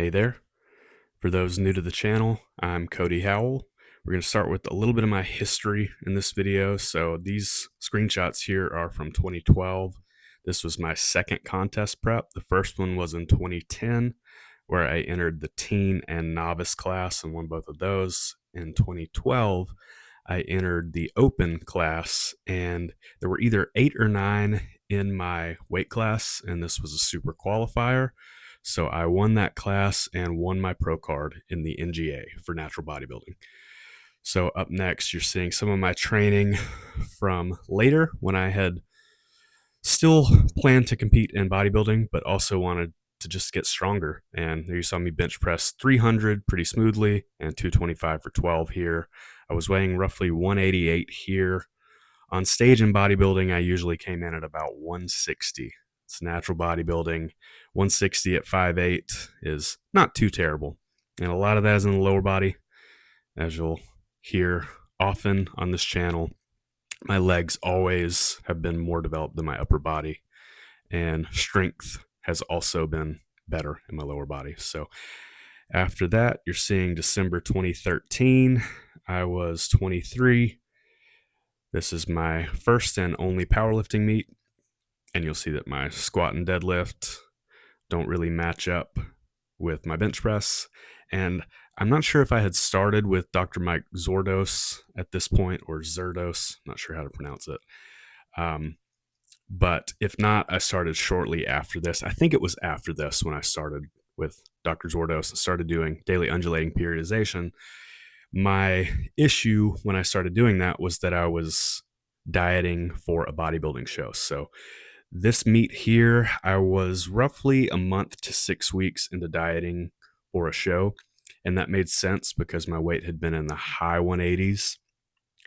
Hey there. For those new to the channel, I'm Cody Howell. We're going to start with a little bit of my history in this video. So these screenshots here are from 2012. This was my second contest prep. The first one was in 2010, where I entered the teen and novice class and won both of those. In 2012, I entered the open class, and there were either 8 or 9 in my weight class, and this was a super qualifier. So I won that class and won my pro card in the NGA for natural bodybuilding. So up next, you're seeing some of my training from later when I had still planned to compete in bodybuilding, but also wanted to just get stronger. And there you saw me bench press 300 pretty smoothly and 225 for 12 here. I was weighing roughly 188 here. On stage in bodybuilding, I usually came in at about 160. It's natural bodybuilding. 160 at 5'8" is not too terrible. And a lot of that is in the lower body. As you'll hear often on this channel, my legs always have been more developed than my upper body. And strength has also been better in my lower body. So after that, you're seeing December 2013. I was 23. This is my first and only powerlifting meet. And you'll see that my squat and deadlift don't really match up with my bench press. And I'm not sure if I had started with Dr. Mike Zordos at this point, or Zerdos, not sure how to pronounce it. But if not, I started shortly after this. I think it was after this when I started with Dr. Zordos and started doing daily undulating periodization. My issue when I started doing that was that I was dieting for a bodybuilding show. So this meet here, I was roughly a month to 6 weeks into dieting for a show. And that made sense because my weight had been in the high 180s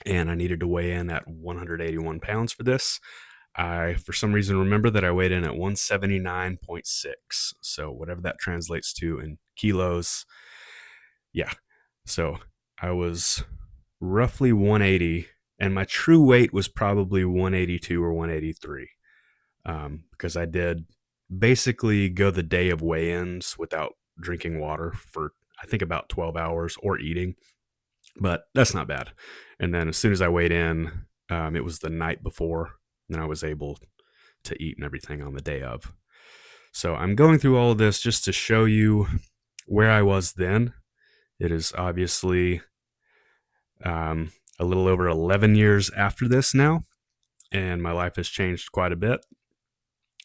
and I needed to weigh in at 181 pounds for this. I, for some reason, remember that I weighed in at 179.6. So whatever that translates to in kilos. Yeah. So I was roughly 180 and my true weight was probably 182 or 183. Because I did basically go the day of weigh-ins without drinking water for, I think, about 12 hours or eating, but that's not bad. And then as soon as I weighed in, it was the night before, and I was able to eat and everything on the day of. So I'm going through all of this just to show you where I was then. It is obviously a little over 11 years after this now, and my life has changed quite a bit.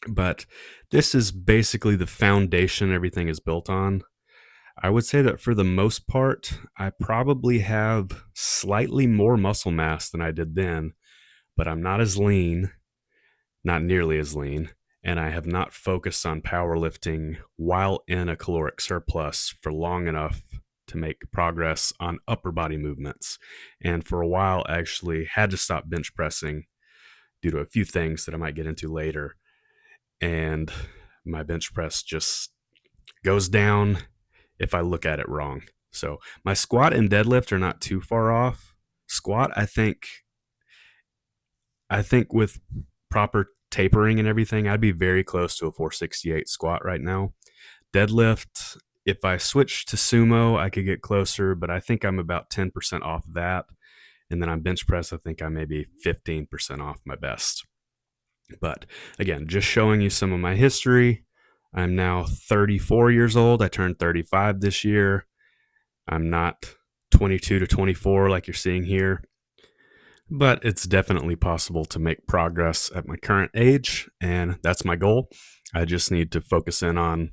But this is basically the foundation everything is built on. I would say that for the most part, I probably have slightly more muscle mass than I did then, but I'm not as lean, not nearly as lean, and I have not focused on powerlifting while in a caloric surplus for long enough to make progress on upper body movements. And for a while, I actually had to stop bench pressing due to a few things that I might get into later. And my bench press just goes down if I look at it wrong. So my squat and deadlift are not too far off. Squat, I think with proper tapering and everything, I'd be very close to a 468 squat right now. Deadlift, if I switch to sumo, I could get closer, but I think I'm about 10% off that. And then on bench press, I think I may be 15% off my best. But again, just showing you some of my history. I'm now 34 years old. I turned 35 this year. I'm not 22 to 24 like you're seeing here, but it's definitely possible to make progress at my current age, and that's my goal. I just need to focus in on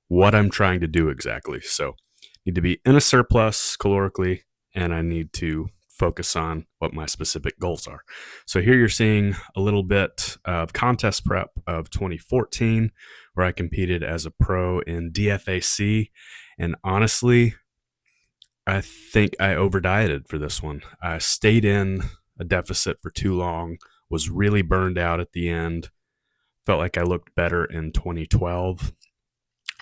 what I'm trying to do exactly. So I need to be in a surplus calorically, and I need to focus on what my specific goals are. So here you're seeing a little bit of contest prep of 2014, where I competed as a pro in DFAC. And honestly, I think I over dieted for this one. I stayed in a deficit for too long, was really burned out at the end, felt like I looked better in 2012.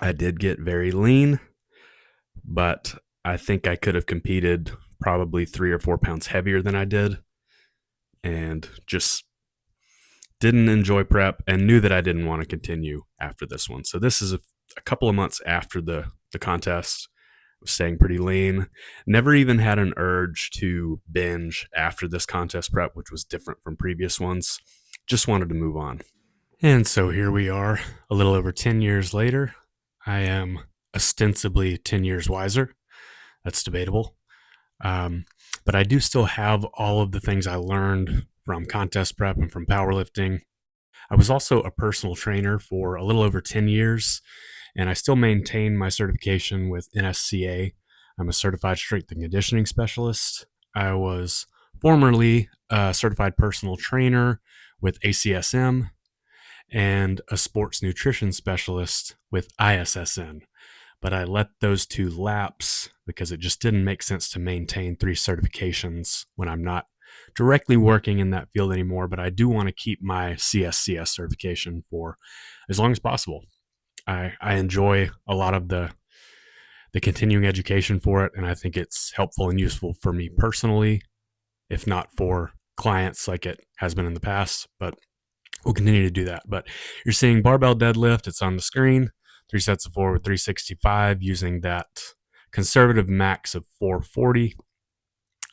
I did get very lean, but I think I could have competed probably 3 or 4 pounds heavier than I did, and just didn't enjoy prep and knew that I didn't want to continue after this one. So this is a couple of months after the the contest. Was staying pretty lean. Never even had an urge to binge after this contest prep, which was different from previous ones. Just wanted to move on. And so here we are, a little over 10 years later. I am ostensibly 10 years wiser. That's debatable. But I do still have all of the things I learned from contest prep and from powerlifting. I was also a personal trainer for a little over 10 years, and I still maintain my certification with NSCA. I'm a certified strength and conditioning specialist. I was formerly a certified personal trainer with ACSM and a sports nutrition specialist with ISSN. But I let those two lapse because it just didn't make sense to maintain 3 certifications when I'm not directly working in that field anymore. But I do want to keep my CSCS certification for as long as possible. I enjoy a lot of the continuing education for it, and I think it's helpful and useful for me personally, if not for clients like it has been in the past. But we'll continue to do that. But you're seeing barbell deadlift. It's on the screen. 3 sets of 4 with 365 using that conservative max of 440.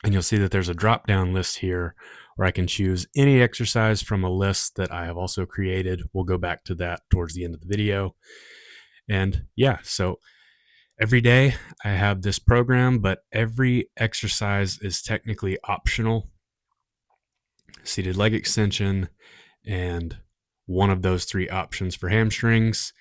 And you'll see that there's a drop down list here where I can choose any exercise from a list that I have also created. We'll go back to that towards the end of the video. And yeah, so every day I have this program, but every exercise is technically optional. Seated leg extension and one of those 3 options for hamstrings.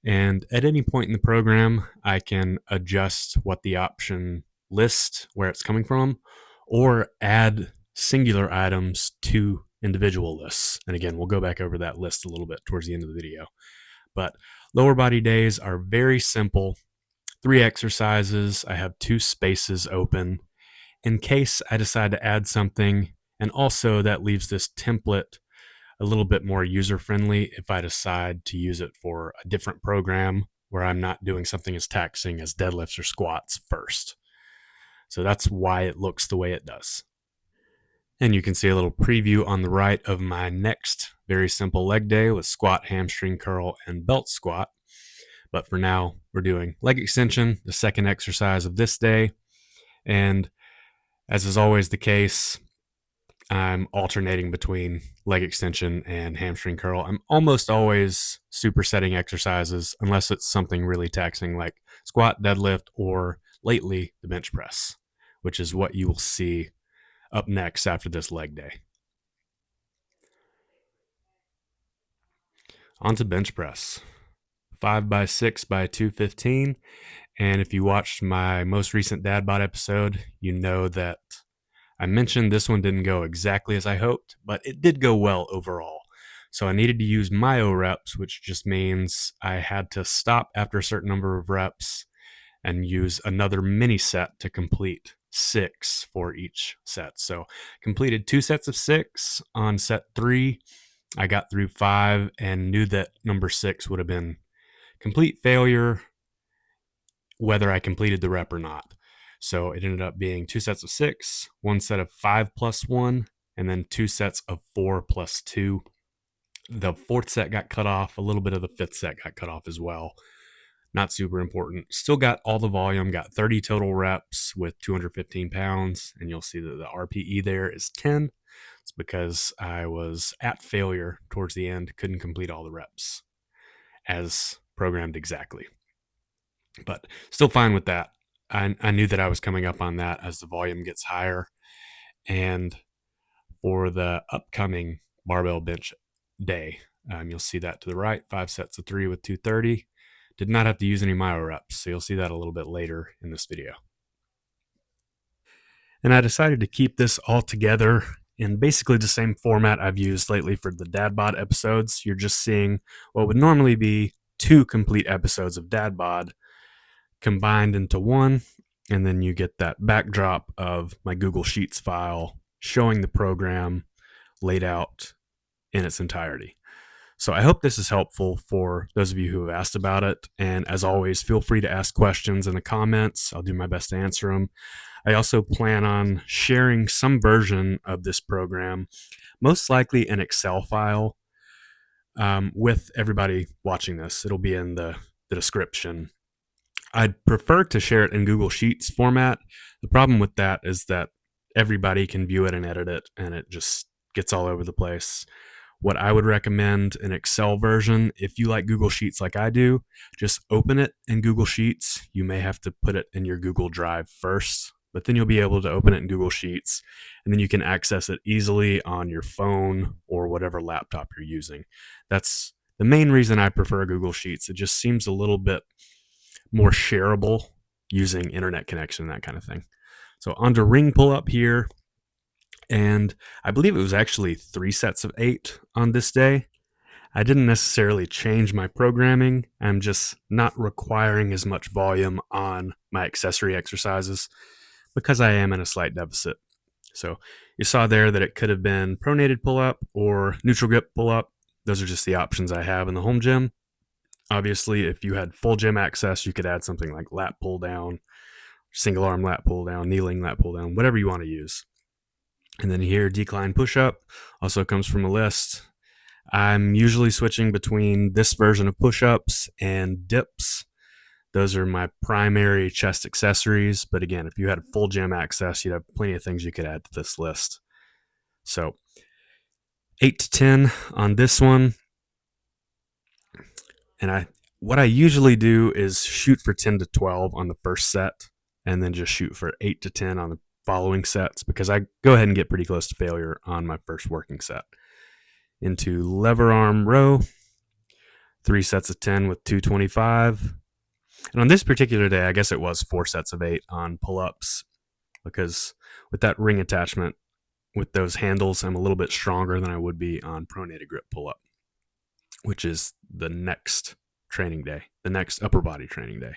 And at any point in the program, I can adjust what the option list, where it's coming from, or add singular items to individual lists. And again, we'll go back over that list a little bit towards the end of the video. But lower body days are very simple. 3 exercises. I have 2 spaces open in case I decide to add something. And also that leaves this template a little bit more user-friendly if I decide to use it for a different program where I'm not doing something as taxing as deadlifts or squats first. So that's why it looks the way it does. And you can see a little preview on the right of my next very simple leg day with squat, hamstring curl, and belt squat. But for now, we're doing leg extension, the second exercise of this day. And as is always the case, I'm alternating between leg extension and hamstring curl. I'm almost always supersetting exercises unless it's something really taxing like squat, deadlift, or lately the bench press, which is what you will see up next after this leg day. On to bench press. 5x6 by 215. And if you watched my most recent dad bod episode, you know that I mentioned this one didn't go exactly as I hoped, but it did go well overall. So I needed to use myo reps, which just means I had to stop after a certain number of reps and use another mini set to complete 6 for each set. So completed 2 sets of 6 on set 3. I got through 5 and knew that number 6 would have been complete failure whether I completed the rep or not. So it ended up being 2 sets of 6, 1 set of 5 plus 1, and then 2 sets of 4 plus 2. The 4th set got cut off. A little bit of the 5th set got cut off as well. Not super important. Still got all the volume, got 30 total reps with 215 pounds. And you'll see that the RPE there is 10. It's because I was at failure towards the end, couldn't complete all the reps as programmed exactly. But still fine with that. I knew that I was coming up on that as the volume gets higher. And for the upcoming barbell bench day, you'll see that to the right, 5 sets of 3 with 230. Did not have to use any myo reps, so you'll see that a little bit later in this video. And I decided to keep this all together in basically the same format I've used lately for the dad bod episodes. You're just seeing what would normally be 2 complete episodes of dad bod combined into one, and then you get that backdrop of my Google Sheets file showing the program laid out in its entirety. So I hope this is helpful for those of you who have asked about it. And as always, feel free to ask questions in the comments. I'll do my best to answer them. I also plan on sharing some version of this program, most likely an Excel file, with everybody watching this. It'll be in the description. I'd prefer to share it in Google Sheets format. The problem with that is that everybody can view it and edit it, and it just gets all over the place. What I would recommend an Excel version, if you like Google Sheets like I do, just open it in Google Sheets. You may have to put it in your Google Drive first, but then you'll be able to open it in Google Sheets, and then you can access it easily on your phone or whatever laptop you're using. That's the main reason I prefer Google Sheets. It just seems a little bit more shareable using internet connection and that kind of thing. So onto ring pull up here. And I believe it was actually 3 sets of 8 on this day. I didn't necessarily change my programming. I'm just not requiring as much volume on my accessory exercises because I am in a slight deficit. So you saw there that it could have been pronated pull up or neutral grip pull up. Those are just the options I have in the home gym. Obviously, if you had full gym access, you could add something like lat pull down, single arm lat pull down, kneeling lat pull down, whatever you want to use. And then here, decline push up also comes from a list. I'm usually switching between this version of push ups and dips. Those are my primary chest accessories. But again, if you had full gym access, you'd have plenty of things you could add to this list. So 8 to 10 on this one. And what I usually do is shoot for 10 to 12 on the first set and then just shoot for 8 to 10 on the following sets because I go ahead and get pretty close to failure on my first working set. Into lever arm row, 3 sets of 10 with 225. And on this particular day, I guess it was 4 sets of 8 on pull-ups because with that ring attachment, with those handles, I'm a little bit stronger than I would be on pronated grip pull-up, which is the next training day, the next upper body training day.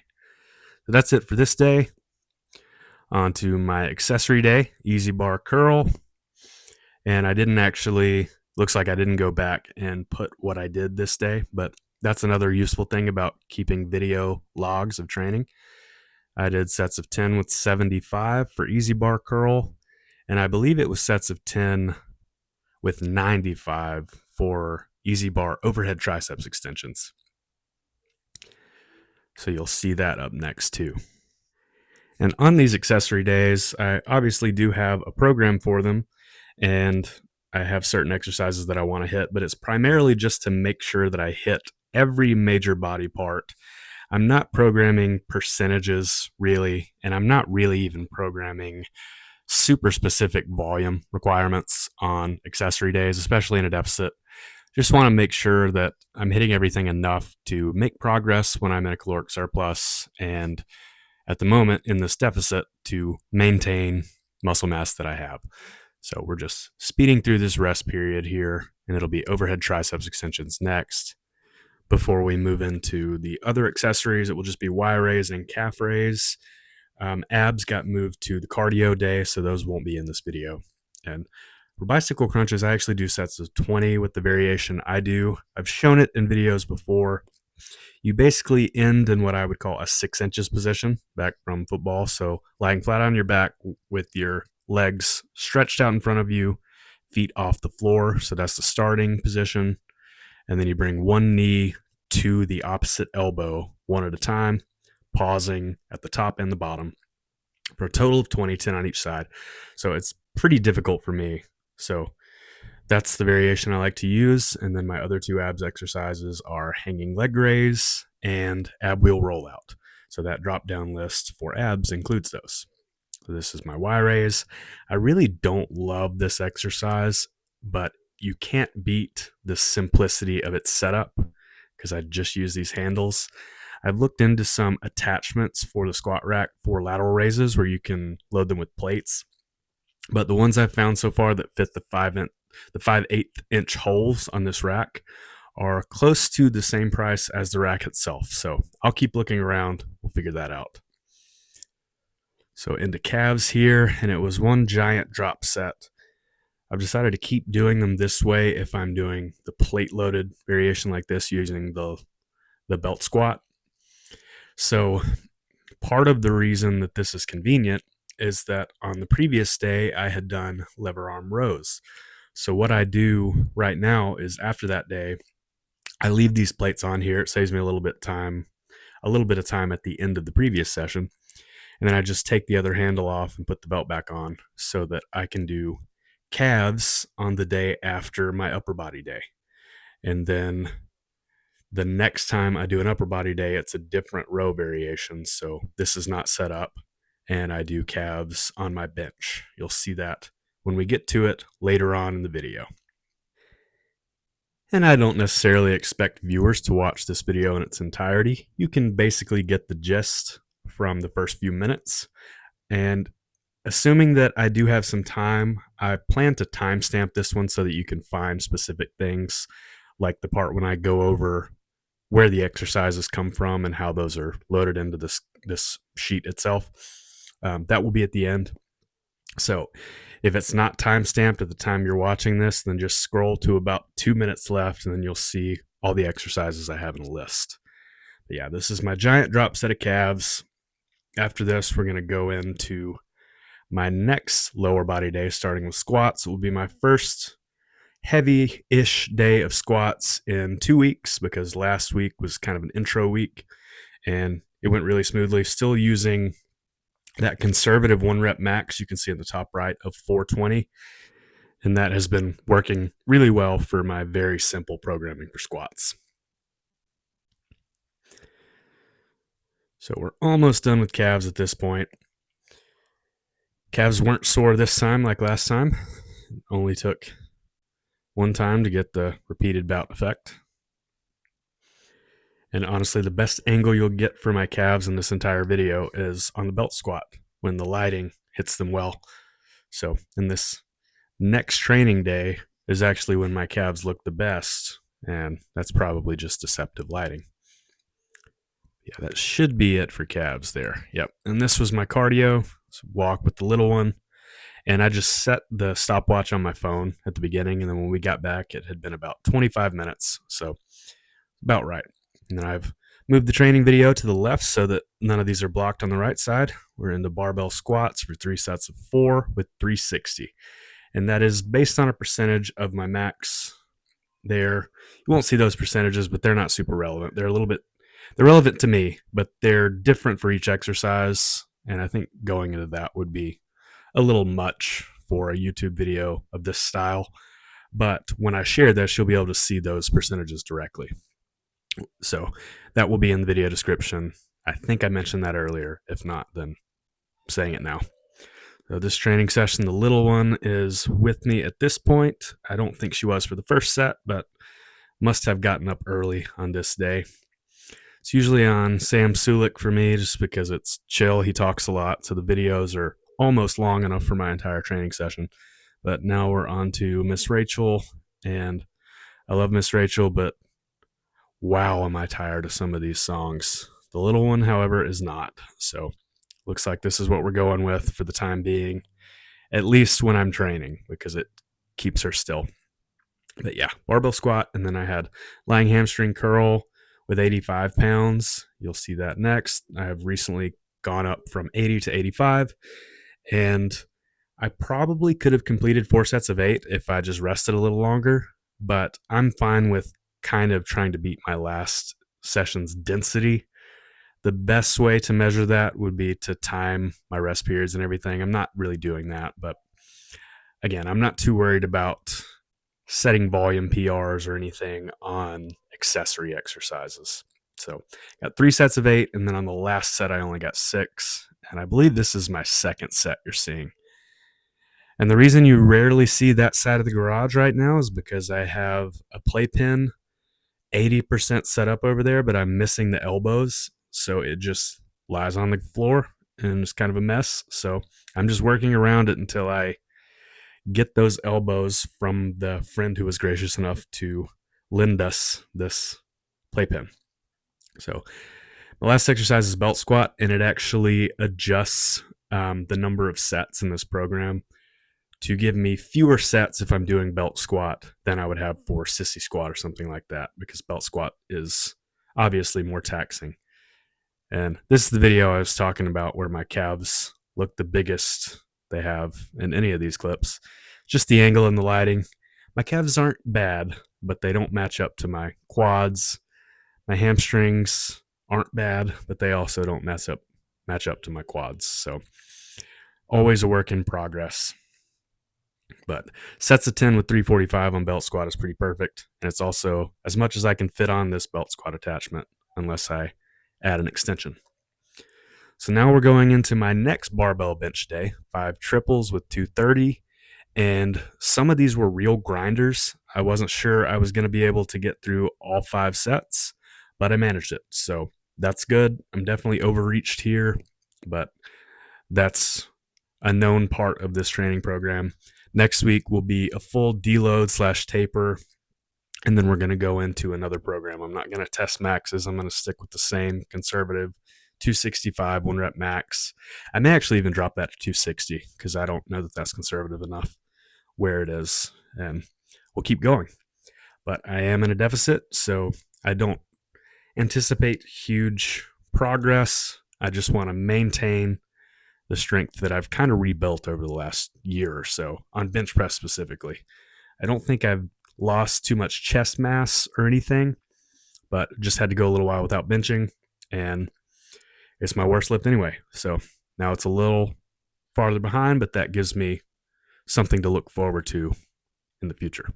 So that's it for this day. On to my accessory day, easy bar curl. And looks like I didn't go back and put what I did this day, but that's another useful thing about keeping video logs of training. I did sets of 10 with 75 for easy bar curl, and I believe it was sets of 10 with 95 for easy bar overhead triceps extensions. So you'll see that up next too. And on these accessory days, I obviously do have a program for them, and I have certain exercises that I want to hit, but it's primarily just to make sure that I hit every major body part. I'm not programming percentages really, and I'm not really even programming super specific volume requirements on accessory days, especially in a deficit. Just want to make sure that I'm hitting everything enough to make progress when I'm in a caloric surplus, and at the moment in this deficit to maintain muscle mass that I have. So we're just speeding through this rest period here, and it'll be overhead triceps extensions next. Before we move into the other accessories, it will just be Y raise and calf raise. Abs got moved to the cardio day, so those won't be in this video. And for bicycle crunches, I actually do sets of 20 with the variation I do. I've shown it in videos before. You basically end in what I would call a 6 inches position back from football. So lying flat on your back with your legs stretched out in front of you, feet off the floor. So that's the starting position. And then you bring one knee to the opposite elbow one at a time, pausing at the top and the bottom for a total of 20, 10 on each side. So it's pretty difficult for me. So that's the variation I like to use. And then my other 2 abs exercises are hanging leg raise and ab wheel rollout. So that drop down list for abs includes those. So this is my Y raise. I really don't love this exercise, but you can't beat the simplicity of its setup because I just use these handles. I've looked into some attachments for the squat rack for lateral raises where you can load them with plates. But the ones I've found so far that fit the 5/8 inch holes on this rack are close to the same price as the rack itself. So I'll keep looking around. We'll figure that out. So into calves here, and it was one giant drop set. I've decided to keep doing them this way if I'm doing the plate loaded variation like this using the belt squat. So part of the reason that this is convenient is that on the previous day I had done lever arm rows. So what I do right now is after that day, I leave these plates on here. It saves me a little bit of time. a little bit of time at the end of the previous session. And then I just take the other handle off and put the belt back on so that I can do calves on the day after my upper body day. And then the next time I do an upper body day, it's a different row variation. So this is not set up, and I do calves on my bench. You'll see that when we get to it later on in the video. And I don't necessarily expect viewers to watch this video in its entirety. You can basically get the gist from the first few minutes. And assuming that I do have some time, I plan to timestamp this one so that you can find specific things, like the part when I go over where the exercises come from and how those are loaded into this sheet itself. That will be at the end. So if it's not timestamped at the time you're watching this, then just scroll to about 2 minutes left, and then you'll see all the exercises I have in a list. But yeah, this is my giant drop set of calves. After this, we're going to go into my next lower body day, starting with squats. It will be my first heavy-ish day of squats in 2 weeks, because last week was kind of an intro week and it went really smoothly. Still using that conservative 1 rep max you can see in the top right of 420, and that has been working really well for my very simple programming for squats. So we're almost done with calves at this point. Calves weren't sore this time like last time. It only took one time to get the repeated bout effect. And honestly, the best angle you'll get for my calves in this entire video is on the belt squat, when the lighting hits them well. So in this next training day is actually when my calves look the best, and that's probably just deceptive lighting. Yeah, that should be it for calves there. Yep. And this was my cardio. So walk with the little one. And I just set the stopwatch on my phone at the beginning, and then when we got back, it had been about 25 minutes. So about right. And then I've moved the training video to the left so that none of these are blocked on the right side. We're into barbell squats for 3 sets of 4 with 360. And that is based on a percentage of my max there. You won't see those percentages, but they're not super relevant. They're relevant to me, but they're different for each exercise. And I think going into that would be a little much for a YouTube video of this style. But when I share this, you'll be able to see those percentages directly. So that will be in the video description. I think I mentioned that earlier. If not, then I'm saying it now. So this training session, the little one is with me at this point. I don't think she was for the first set, but must have gotten up early on this day. It's usually on Sam Sulik for me just because it's chill. He talks a lot, so the videos are almost long enough for my entire training session. But now we're on to Miss Rachel, and I love Miss Rachel, but wow, am I tired of some of these songs. The little one, however, is not. So looks like this is what we're going with for the time being, at least when I'm training, because it keeps her still. But yeah, barbell squat, and then I had lying hamstring curl with 85 pounds. You'll see that next. I have recently gone up from 80 to 85, and I probably could have completed 4 sets of 8 if I just rested a little longer, but I'm fine with kind of trying to beat my last session's density. The best way to measure that would be to time my rest periods and everything. I'm not really doing that, but again, I'm not too worried about setting volume PRs or anything on accessory exercises. So got 3 sets of 8, and then on the last set I only got 6, and I believe this is my second set you're seeing. And the reason you rarely see that side of the garage right now is because I have a playpen 80% set up over there, but I'm missing the elbows, so it just lies on the floor and it's kind of a mess. So I'm just working around it until I get those elbows from the friend who was gracious enough to lend us this playpen. So the last exercise is belt squat, and it actually adjusts the number of sets in this program to give me fewer sets if I'm doing belt squat than I would have for sissy squat or something like that, because belt squat is obviously more taxing. And this is the video I was talking about where my calves look the biggest they have in any of these clips. Just the angle and the lighting. My calves aren't bad, but they don't match up to my quads. My hamstrings aren't bad, but they also don't match up to my quads. So always a work in progress. But sets of 10 with 345 on belt squat is pretty perfect. And it's also as much as I can fit on this belt squat attachment, unless I add an extension. So now we're going into my next barbell bench day, 5 triples with 230. And some of these were real grinders. I wasn't sure I was going to be able to get through all 5 sets, but I managed it. So that's good. I'm definitely overreached here, but that's a known part of this training program. Next week will be a full deload / taper, and then we're going to go into another program. I'm not going to test maxes. I'm going to stick with the same conservative 265 1 rep max. I may actually even drop that to 260 because I don't know that that's conservative enough where it is, and we'll keep going. But I am in a deficit, so I don't anticipate huge progress. I just want to maintain the strength that I've kind of rebuilt over the last year or so on bench press specifically. I don't think I've lost too much chest mass or anything, but just had to go a little while without benching, and it's my worst lift anyway. So now it's a little farther behind, but that gives me something to look forward to in the future.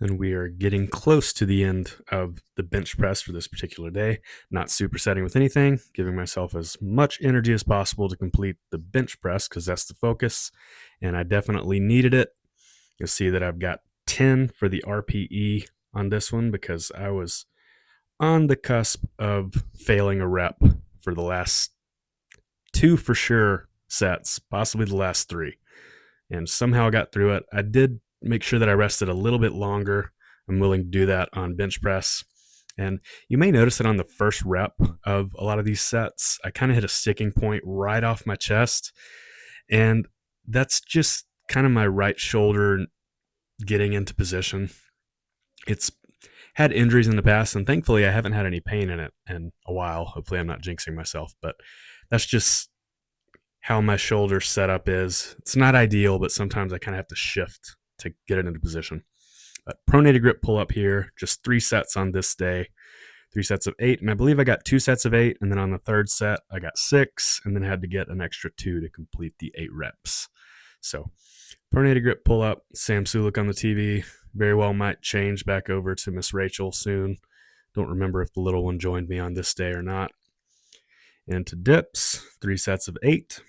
And we are getting close to the end of the bench press for this particular day. Not supersetting with anything, giving myself as much energy as possible to complete the bench press because that's the focus. And I definitely needed it. You'll see that I've got 10 for the RPE on this one because I was on the cusp of failing a rep for the last 2 for sure sets, possibly the last 3. And somehow got through it. I did make sure that I rested a little bit longer. I'm willing to do that on bench press. And you may notice that on the first rep of a lot of these sets, I kind of hit a sticking point right off my chest. And that's just kind of my right shoulder getting into position. It's had injuries in the past, and thankfully I haven't had any pain in it in a while. Hopefully I'm not jinxing myself, but that's just how my shoulder setup is. It's not ideal, but sometimes I kind of have to shift to get it into position. But pronated grip pull up here, just 3 sets on this day, 3 sets of 8. And I believe I got 2 sets of 8. And then on the third set, I got 6 and then had to get an extra 2 to complete the 8 reps. So pronated grip pull up, Sam Sulik on the TV. Very well might change back over to Miss Rachel soon. Don't remember if the little one joined me on this day or not. Into dips, 3 sets of 8.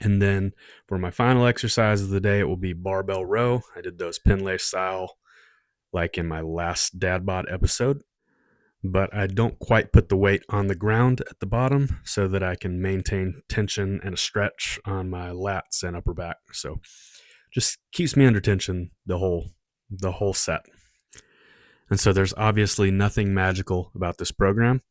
And then for my final exercise of the day, it will be barbell row. I did those pin lay style like in my last dad bod episode, but I don't quite put the weight on the ground at the bottom so that I can maintain tension and a stretch on my lats and upper back. So just keeps me under tension the whole set. And so there's obviously nothing magical about this program.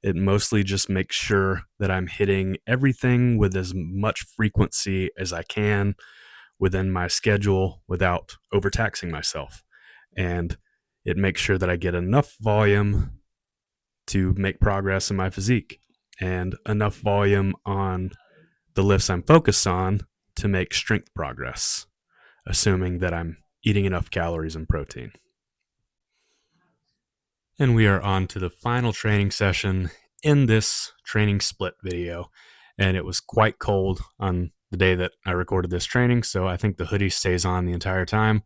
It mostly just makes sure that I'm hitting everything with as much frequency as I can within my schedule without overtaxing myself. And it makes sure that I get enough volume to make progress in my physique and enough volume on the lifts I'm focused on to make strength progress, assuming that I'm eating enough calories and protein. And we are on to the final training session in this training split video. And it was quite cold on the day that I recorded this training, so I think the hoodie stays on the entire time.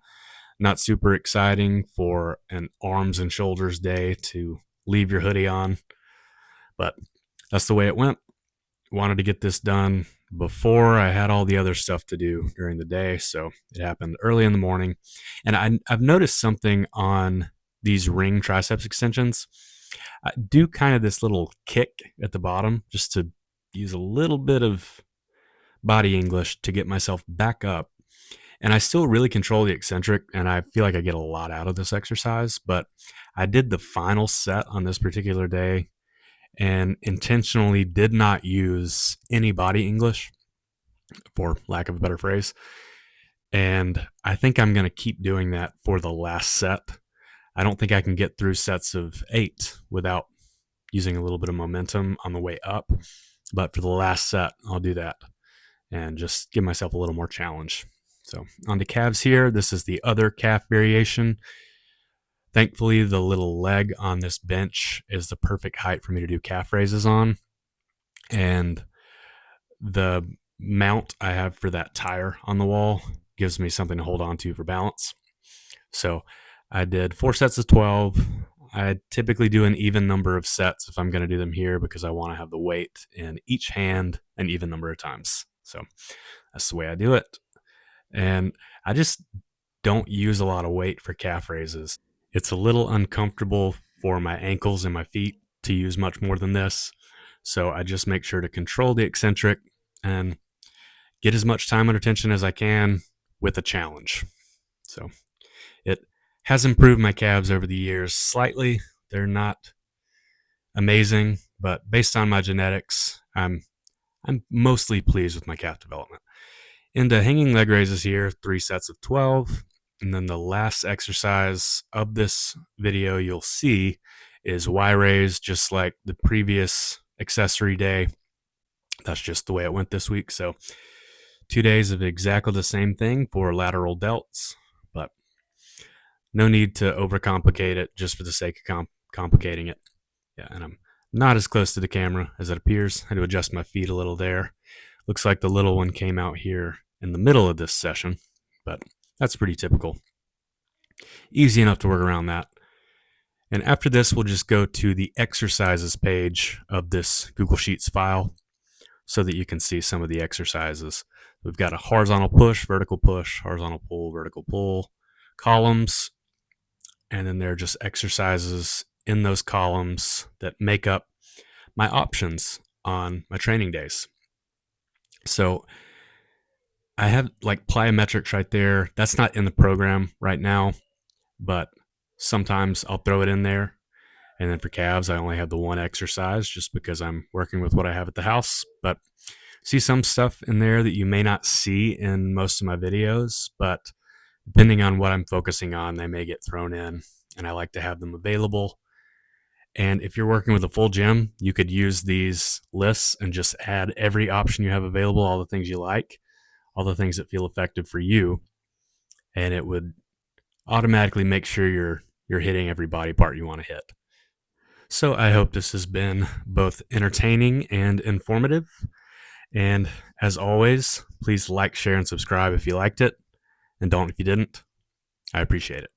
Not super exciting for an arms and shoulders day to leave your hoodie on, but that's the way it went. Wanted to get this done before I had all the other stuff to do during the day, so it happened early in the morning. And I've noticed something on these ring triceps extensions. I do kind of this little kick at the bottom just to use a little bit of body English to get myself back up. And I still really control the eccentric, and I feel like I get a lot out of this exercise. But I did the final set on this particular day and intentionally did not use any body English, for lack of a better phrase. And I think I'm going to keep doing that for the last set. I don't think I can get through sets of 8 without using a little bit of momentum on the way up. But for the last set, I'll do that and just give myself a little more challenge. So on the calves here, this is the other calf variation. Thankfully, the little leg on this bench is the perfect height for me to do calf raises on. And the mount I have for that tire on the wall gives me something to hold on to for balance. So I did 4 sets of 12. I typically do an even number of sets if I'm going to do them here because I want to have the weight in each hand an even number of times. So that's the way I do it. And I just don't use a lot of weight for calf raises. It's a little uncomfortable for my ankles and my feet to use much more than this. So I just make sure to control the eccentric and get as much time under tension as I can with a challenge. So it has improved my calves over the years slightly. They're not amazing, but based on my genetics, I'm mostly pleased with my calf development. Into hanging leg raises here, 3 sets of 12. And then the last exercise of this video you'll see is Y raise, just like the previous accessory day. That's just the way it went this week. So 2 days of exactly the same thing for lateral delts, but no need to overcomplicate it just for the sake of complicating it. Yeah, and I'm not as close to the camera as it appears. I had to adjust my feet a little there. Looks like the little one came out here in the middle of this session, but that's pretty typical. Easy enough to work around that. And after this, we'll just go to the exercises page of this Google Sheets file so that you can see some of the exercises. We've got a horizontal push, horizontal pull, columns, and then there are just exercises in those columns that make up my options on my training days. So I have like plyometrics right there. That's not in the program right now, but sometimes I'll throw it in there. And then for calves, I only have the one exercise just because I'm working with what I have at the house. But see some stuff in there that you may not see in most of my videos, but depending on what I'm focusing on, they may get thrown in, and I like to have them available. And if you're working with a full gym, you could use these lists and just add every option you have available, all the things you like, all the things that feel effective for you, and it would automatically make sure you're hitting every body part you want to hit. So I hope this has been both entertaining and informative. And as always, please like, share, and subscribe if you liked it, and don't if you didn't. I appreciate it.